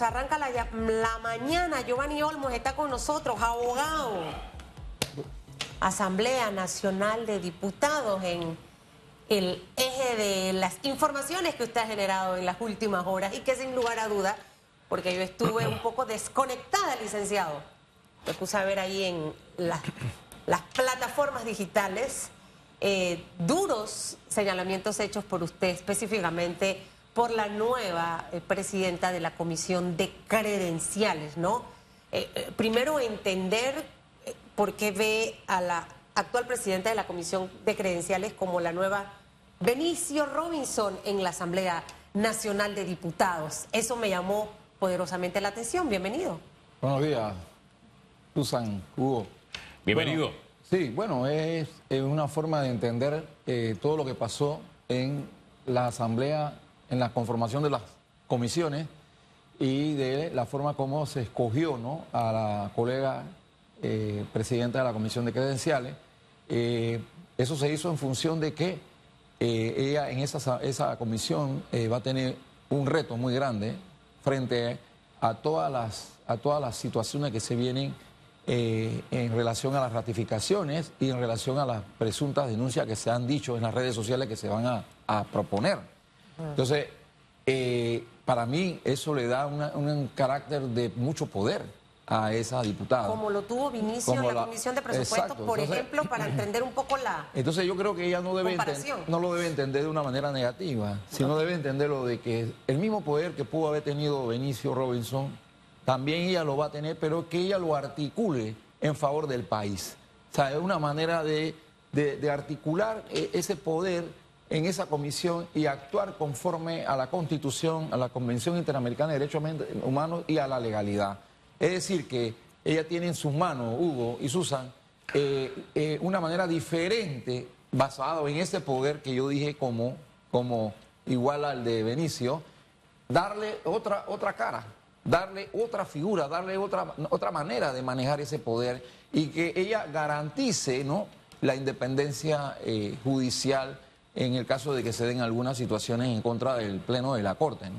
nos arranca la mañana. Giovanni Olmos está con nosotros, abogado. Asamblea Nacional de Diputados, en el eje de las informaciones que usted ha generado en las últimas horas y que sin lugar a duda, porque yo estuve un poco desconectada, licenciado, me puse a ver ahí en las plataformas digitales, duros señalamientos hechos por usted, específicamente por la nueva presidenta de la Comisión de Credenciales, ¿no? Primero entender por qué ve a la actual presidenta de la Comisión de Credenciales como la nueva Benicio Robinson en la Asamblea Nacional de Diputados. Eso me llamó poderosamente la atención. Bienvenido. Buenos días, Susan, Hugo. Bienvenido. Bueno, sí, bueno, es una forma de entender todo lo que pasó en la Asamblea, en la conformación de las comisiones y de la forma como se escogió, ¿no?, a la colega presidenta de la Comisión de Credenciales. Eso se hizo en función de que ella en esa comisión va a tener un reto muy grande frente a todas las situaciones que se vienen en relación a las ratificaciones y en relación a las presuntas denuncias que se han dicho en las redes sociales que se van a proponer. Entonces, para mí eso le da un carácter de mucho poder a esa diputada. Como lo tuvo Vinicio en la Comisión de Presupuestos, exacto. por Entonces, ejemplo, para entender un poco la entonces yo creo que ella no lo debe entender de una manera negativa, sino debe entenderlo de que el mismo poder que pudo haber tenido Benicio Robinson, también ella lo va a tener, pero que ella lo articule en favor del país. O sea, es una manera de articular ese poder en esa comisión y actuar conforme a la Constitución, a la Convención Interamericana de Derechos Humanos y a la legalidad. Es decir, que ella tiene en sus manos, Hugo y Susan, una manera diferente, basada en ese poder que yo dije como igual al de Benicio, darle otra cara, darle otra figura, darle otra manera de manejar ese poder y que ella garantice, ¿no?, la independencia judicial en el caso de que se den algunas situaciones en contra del Pleno de la Corte, ¿no?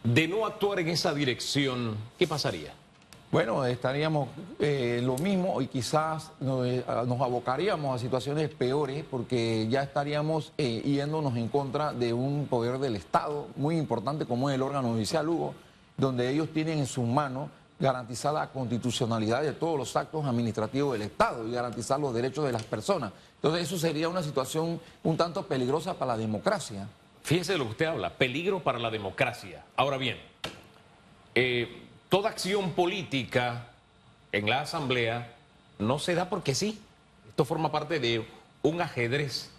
De no actuar en esa dirección, ¿qué pasaría? Bueno, estaríamos lo mismo y quizás nos abocaríamos a situaciones peores porque ya estaríamos yéndonos en contra de un poder del Estado muy importante como es el órgano judicial, Hugo, donde ellos tienen en sus manos garantizar la constitucionalidad de todos los actos administrativos del Estado y garantizar los derechos de las personas. Entonces eso sería una situación un tanto peligrosa para la democracia. Fíjese de lo que usted habla, peligro para la democracia. Ahora bien, toda acción política en la Asamblea no se da porque sí. Esto forma parte de un ajedrez.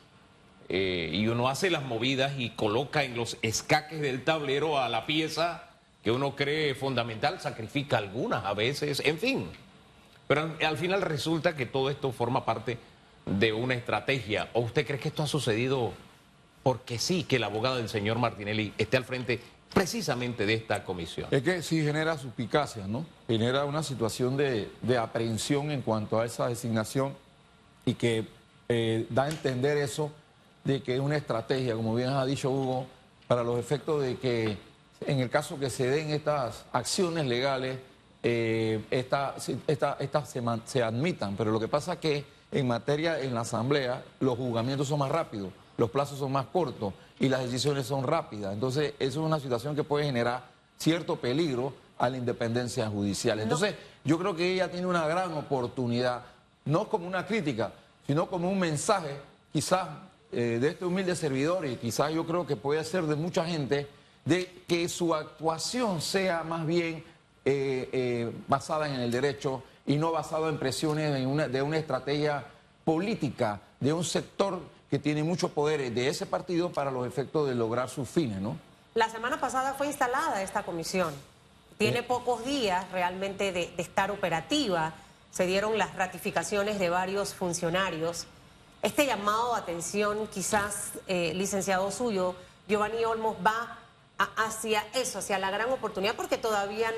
Y uno hace las movidas y coloca en los escaques del tablero a la pieza que uno cree fundamental, sacrifica algunas a veces, en fin. Pero al final resulta que todo esto forma parte de una estrategia. ¿O usted cree que esto ha sucedido porque sí, que el abogado del señor Martinelli esté al frente precisamente de esta comisión? Es que sí genera suspicacia, ¿no? Genera una situación de aprehensión en cuanto a esa designación y que da a entender eso de que es una estrategia, como bien ha dicho Hugo, para los efectos de que en el caso que se den estas acciones legales, estas se admitan. Pero lo que pasa es que en la Asamblea, los juzgamientos son más rápidos, los plazos son más cortos y las decisiones son rápidas. Entonces, eso es una situación que puede generar cierto peligro a la independencia judicial. Entonces, yo creo que ella tiene una gran oportunidad, no como una crítica, sino como un mensaje, quizás de este humilde servidor, y quizás yo creo que puede ser de mucha gente, de que su actuación sea más bien basada en el derecho y no basada en presiones de una estrategia política de un sector que tiene mucho poder de ese partido para los efectos de lograr sus fines, ¿no? La semana pasada fue instalada esta comisión. Tiene pocos días realmente de estar operativa. Se dieron las ratificaciones de varios funcionarios. Este llamado de atención, quizás, licenciado suyo, Giovanni Olmos, va hacia eso, hacia la gran oportunidad, porque todavía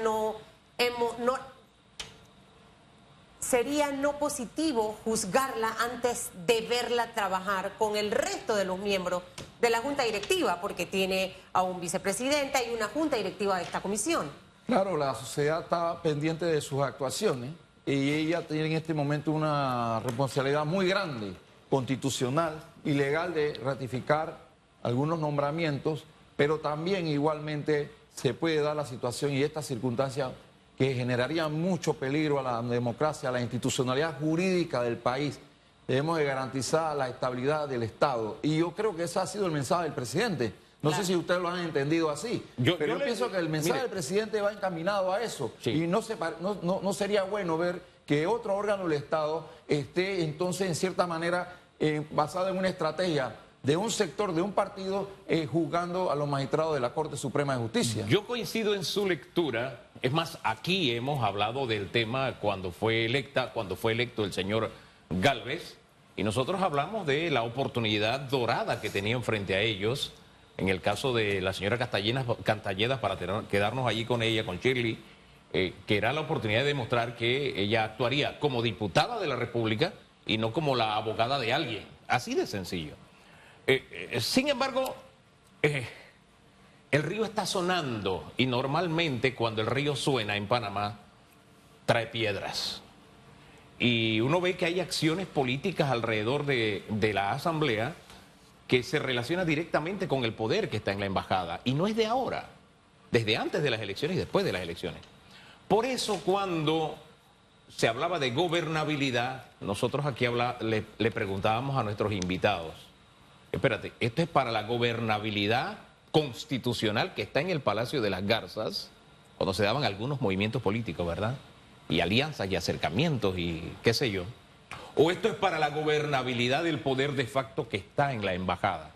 sería no positivo juzgarla antes de verla trabajar con el resto de los miembros de la Junta Directiva, porque tiene a un vicepresidente y una Junta Directiva de esta comisión. Claro, la sociedad está pendiente de sus actuaciones y ella tiene en este momento una responsabilidad muy grande, constitucional y legal, de ratificar algunos nombramientos, pero también igualmente se puede dar la situación y estas circunstancias que generarían mucho peligro a la democracia, a la institucionalidad jurídica del país. Debemos de garantizar la estabilidad del Estado. Y yo creo que ese ha sido el mensaje del presidente. No sé si ustedes lo han entendido así, pero yo pienso que el mensaje del presidente va encaminado a eso. Sí. Y no sería bueno ver que otro órgano del Estado esté entonces en cierta manera basado en una estrategia de un sector, de un partido, juzgando a los magistrados de la Corte Suprema de Justicia. Yo coincido en su lectura. Es más, aquí hemos hablado del tema cuando fue electo el señor Gálvez, y nosotros hablamos de la oportunidad dorada que tenían frente a ellos, en el caso de la señora Cantalledas, para quedarnos allí con ella, con Shirley, que era la oportunidad de demostrar que ella actuaría como diputada de la República y no como la abogada de alguien, así de sencillo. Sin embargo, el río está sonando, y normalmente cuando el río suena en Panamá, trae piedras. Y uno ve que hay acciones políticas alrededor de la Asamblea que se relaciona directamente con el poder que está en la embajada. Y no es de ahora, desde antes de las elecciones y después de las elecciones. Por eso cuando se hablaba de gobernabilidad, nosotros aquí le preguntábamos a nuestros invitados, espérate, ¿esto es para la gobernabilidad constitucional que está en el Palacio de las Garzas, cuando se daban algunos movimientos políticos, ¿verdad? Y alianzas y acercamientos y qué sé yo? ¿O esto es para la gobernabilidad del poder de facto que está en la embajada?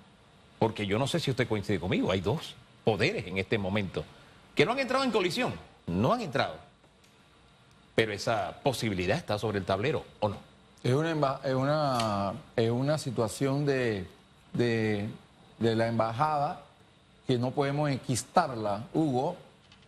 Porque yo no sé si usted coincide conmigo, hay dos poderes en este momento que no han entrado en colisión, no han entrado. Pero esa posibilidad está sobre el tablero, ¿o no? Es una situación de la embajada que no podemos enquistarla, Hugo,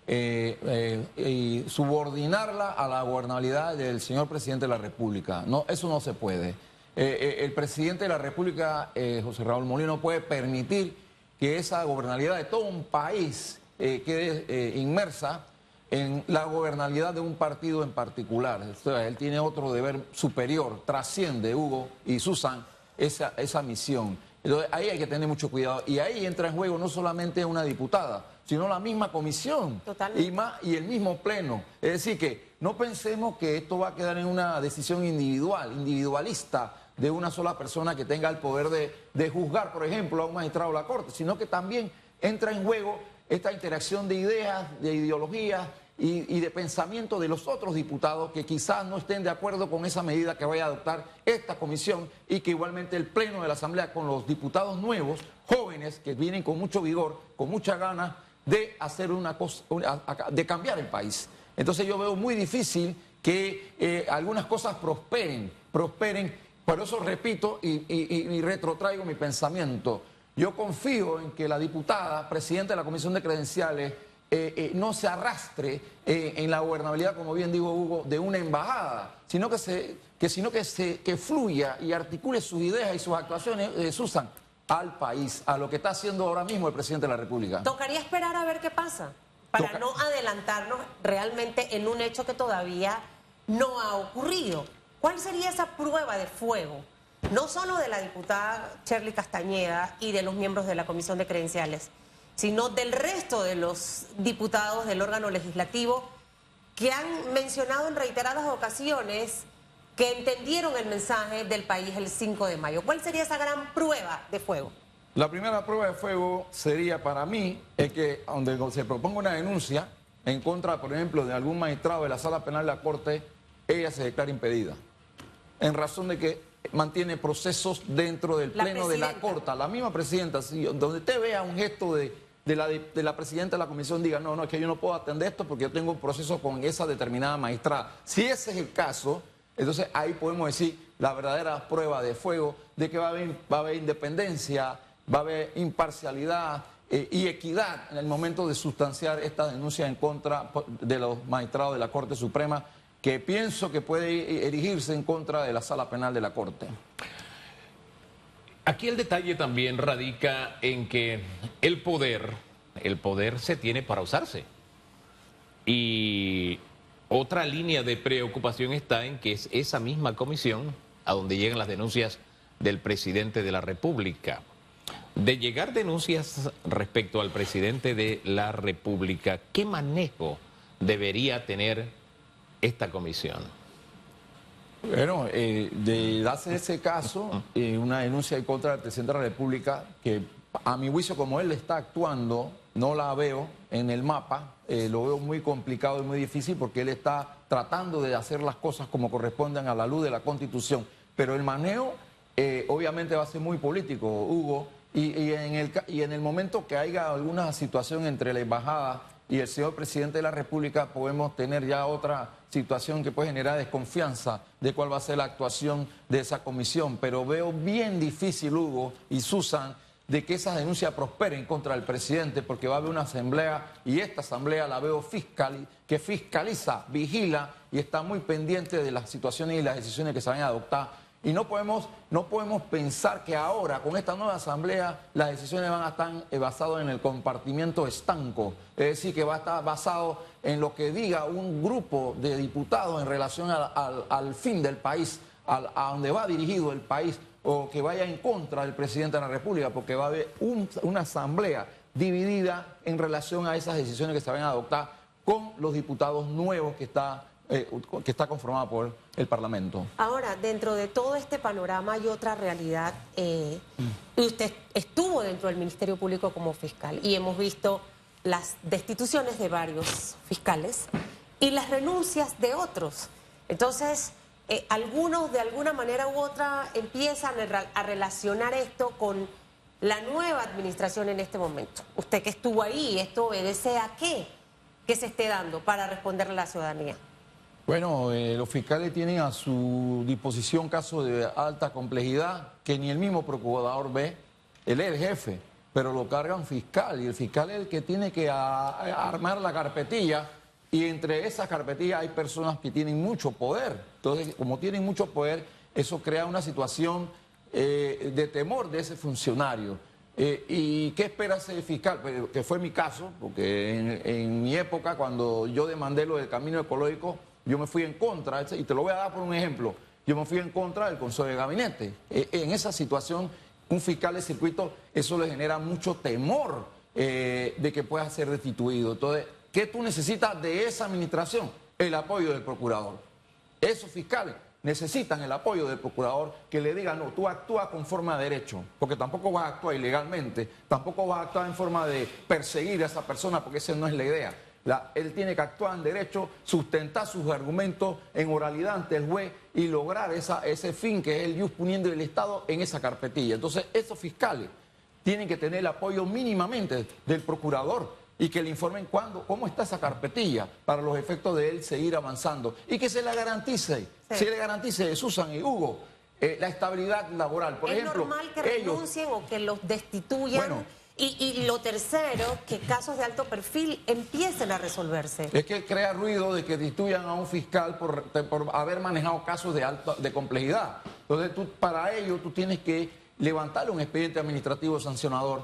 y subordinarla a la gobernabilidad del señor presidente de la República. No, eso no se puede. El presidente de la República, José Raúl Mulino, no puede permitir que esa gobernabilidad de todo un país quede inmersa en la gobernabilidad de un partido en particular. O sea, él tiene otro deber superior, trasciende, Hugo y Susan, esa misión. Entonces ahí hay que tener mucho cuidado. Y ahí entra en juego no solamente una diputada, sino la misma comisión y el mismo pleno. Es decir, que no pensemos que esto va a quedar en una decisión individualista de una sola persona que tenga el poder de juzgar, por ejemplo, a un magistrado de la Corte, sino que también entra en juego esta interacción de ideas, de ideologías y de pensamiento de los otros diputados que quizás no estén de acuerdo con esa medida que vaya a adoptar esta comisión, y que igualmente el Pleno de la Asamblea, con los diputados nuevos, jóvenes, que vienen con mucho vigor, con mucha ganas de hacer una cosa, de cambiar el país. Entonces yo veo muy difícil que algunas cosas prosperen. Por eso repito y retrotraigo mi pensamiento. Yo confío en que la diputada, presidenta de la Comisión de Credenciales, no se arrastre en la gobernabilidad, como bien digo, Hugo, de una embajada, sino que fluya y articule sus ideas y sus actuaciones, Susan, al país, a lo que está haciendo ahora mismo el presidente de la República. Tocaría esperar a ver qué pasa, para no adelantarnos realmente en un hecho que todavía no ha ocurrido. ¿Cuál sería esa prueba de fuego? No solo de la diputada Shirley Castañeda y de los miembros de la Comisión de Credenciales, sino del resto de los diputados del órgano legislativo que han mencionado en reiteradas ocasiones que entendieron el mensaje del país el 5 de mayo. ¿Cuál sería esa gran prueba de fuego? La primera prueba de fuego sería para mí que donde se proponga una denuncia en contra, por ejemplo, de algún magistrado de la Sala Penal de la Corte, ella se declara impedida, en razón de que mantiene procesos dentro del Pleno de la Corte. La misma presidenta, si, donde usted vea un gesto de la presidenta de la comisión, diga, no, es que yo no puedo atender esto porque yo tengo un proceso con esa determinada magistrada. Si ese es el caso, entonces ahí podemos decir la verdadera prueba de fuego de que va a haber independencia, va a haber imparcialidad y equidad en el momento de sustanciar esta denuncia en contra de los magistrados de la Corte Suprema, que pienso que puede erigirse en contra de la Sala Penal de la Corte. Aquí el detalle también radica en que el poder se tiene para usarse. Y otra línea de preocupación está en que es esa misma comisión a donde llegan las denuncias del presidente de la República. De llegar denuncias respecto al presidente de la República, ¿qué manejo debería tener esta comisión? Bueno, de darse ese caso, una denuncia en contra del presidente de la República, que a mi juicio, como él está actuando, no la veo en el mapa, lo veo muy complicado y muy difícil porque él está tratando de hacer las cosas como corresponden a la luz de la Constitución. Pero el manejo obviamente va a ser muy político, Hugo, y en el momento que haya alguna situación entre la embajada y el señor presidente de la República, podemos tener ya otra situación que puede generar desconfianza de cuál va a ser la actuación de esa comisión. Pero veo bien difícil, Hugo y Susan, de que esas denuncias prosperen contra el presidente, porque va a haber una asamblea y esta asamblea la veo que fiscaliza, vigila y está muy pendiente de las situaciones y las decisiones que se van a adoptar. Y no podemos pensar que ahora, con esta nueva asamblea, las decisiones van a estar basadas en el compartimiento estanco. Es decir, que va a estar basado en lo que diga un grupo de diputados en relación al fin del país, a donde va dirigido el país, o que vaya en contra del presidente de la República, porque va a haber una asamblea dividida en relación a esas decisiones que se van a adoptar con los diputados nuevos que está conformada por el Parlamento. Ahora, dentro de todo este panorama hay otra realidad. Usted estuvo dentro del Ministerio Público como fiscal y hemos visto las destituciones de varios fiscales y las renuncias de otros. Entonces, algunos de alguna manera u otra empiezan a relacionar esto con la nueva administración en este momento. Usted que estuvo ahí, ¿esto obedece a qué? ¿Qué se esté dando para responderle a la ciudadanía? Bueno, los fiscales tienen a su disposición casos de alta complejidad que ni el mismo procurador ve. Él es el jefe, pero lo carga un fiscal y el fiscal es el que tiene que armar la carpetilla y entre esas carpetillas hay personas que tienen mucho poder. Entonces, como tienen mucho poder, eso crea una situación de temor de ese funcionario. ¿Y qué espera ese fiscal? Pues, que fue mi caso, porque en mi época, cuando yo demandé lo del camino ecológico, yo me fui en contra, y te lo voy a dar por un ejemplo, yo me fui en contra del Consejo de Gabinete. En esa situación, un fiscal de circuito, eso le genera mucho temor de que pueda ser destituido. Entonces, ¿qué tú necesitas de esa administración? El apoyo del procurador. Esos fiscales necesitan el apoyo del procurador que le diga, no, tú actúas conforme a derecho, porque tampoco vas a actuar ilegalmente, tampoco vas a actuar en forma de perseguir a esa persona, porque esa no es la idea. Él tiene que actuar en derecho, sustentar sus argumentos en oralidad ante el juez y lograr ese fin que es el ius puniendo del Estado en esa carpetilla. Entonces, esos fiscales tienen que tener el apoyo mínimamente del procurador y que le informen cómo está esa carpetilla para los efectos de él seguir avanzando y que se le garantice, Susan y Hugo, la estabilidad laboral. Por ejemplo, ¿es normal que renuncien o que los destituyan? Bueno, y lo tercero, que casos de alto perfil empiecen a resolverse. Es que crea ruido de que destituyan a un fiscal por haber manejado casos de complejidad. Entonces, para ello, tú tienes que levantarle un expediente administrativo sancionador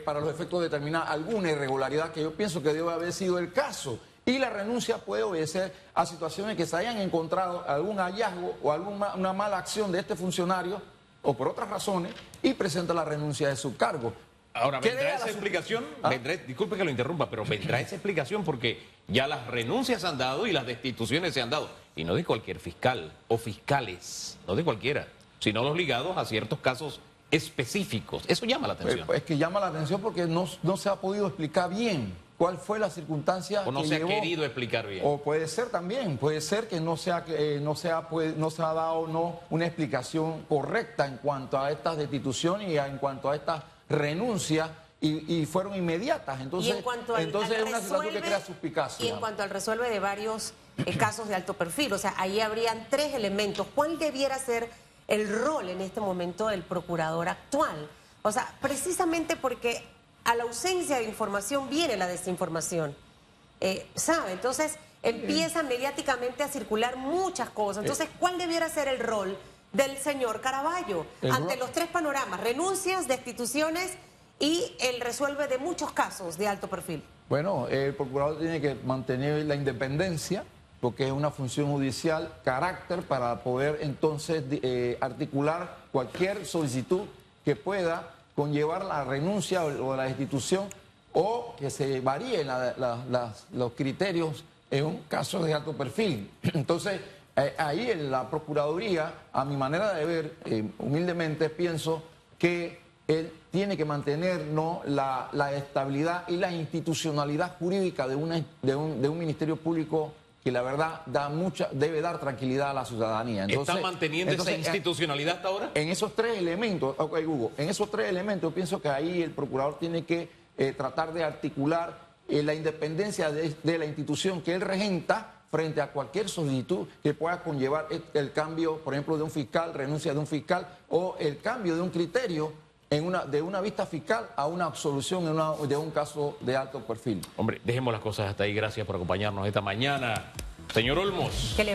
para los efectos de determinar alguna irregularidad que yo pienso que debe haber sido el caso. Y la renuncia puede obedecer a situaciones que se hayan encontrado algún hallazgo o una mala acción de este funcionario o por otras razones y presenta la renuncia de su cargo. Ahora, ¿vendrá esa explicación? Disculpe que lo interrumpa, pero vendrá esa explicación porque ya las renuncias se han dado y las destituciones se han dado. Y no de cualquier fiscal o fiscales, no de cualquiera, sino los ligados a ciertos casos específicos. Eso llama la atención. Es que llama la atención porque no se ha podido explicar bien cuál fue la circunstancia o no que se llevó, ha querido explicar bien. O puede ser también, puede ser que no se ha dado no una explicación correcta en cuanto a estas destituciones y en cuanto a estas renuncias y fueron inmediatas. Entonces, es una situación que crea suspicacia. Y en cuanto al resuelve de varios casos de alto perfil, o sea, ahí habrían tres elementos. ¿Cuál debiera ser el rol en este momento del procurador actual? O sea, precisamente porque a la ausencia de información viene la desinformación, ¿sabe? Entonces empiezan mediáticamente a circular muchas cosas. Entonces, ¿cuál debiera ser el rol del señor Caraballo ante los tres panoramas: renuncias, destituciones y el resuelve de muchos casos de alto perfil? Bueno, el procurador tiene que mantener la independencia, porque es una función judicial, carácter para poder entonces articular cualquier solicitud que pueda conllevar la renuncia o la destitución o que se varíen los criterios en un caso de alto perfil. Entonces, ahí en la Procuraduría, a mi manera de ver, humildemente pienso que él tiene que mantener, ¿no?, la estabilidad y la institucionalidad jurídica de un Ministerio Público que la verdad debe dar tranquilidad a la ciudadanía. Entonces, ¿está manteniendo esa institucionalidad hasta ahora? En esos tres elementos, ok, Hugo, en esos tres elementos yo pienso que ahí el procurador tiene que tratar de articular la independencia de la institución que él regenta frente a cualquier solicitud que pueda conllevar el cambio, por ejemplo, de un fiscal, renuncia de un fiscal o el cambio de un criterio de una vista fiscal a una absolución de un caso de alto perfil. Hombre, dejemos las cosas hasta ahí. Gracias por acompañarnos esta mañana. Señor Olmos. Que le vaya